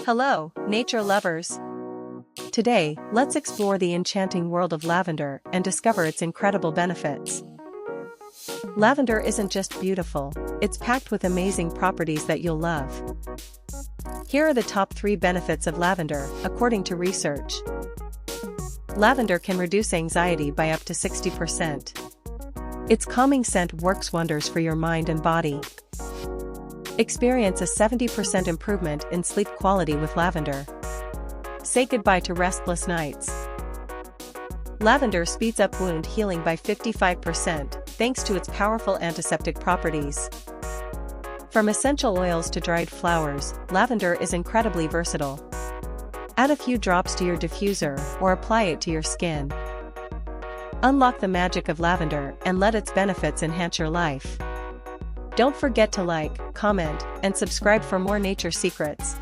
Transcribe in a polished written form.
Hello, nature lovers! Today, let's explore the enchanting world of lavender and discover its incredible benefits. Lavender isn't just beautiful, it's packed with amazing properties that you'll love. Here are the top 3 benefits of lavender, according to research. Lavender can reduce anxiety by up to 60%. Its calming scent works wonders for your mind and body. Experience a 70% improvement in sleep quality with lavender. Say goodbye to restless nights. Lavender speeds up wound healing by 55% thanks to its powerful antiseptic properties. From essential oils to dried flowers, lavender is incredibly versatile. Add a few drops to your diffuser or apply it to your skin. Unlock the magic of lavender and let its benefits enhance your life. Don't forget to like, comment, and subscribe for more nature secrets.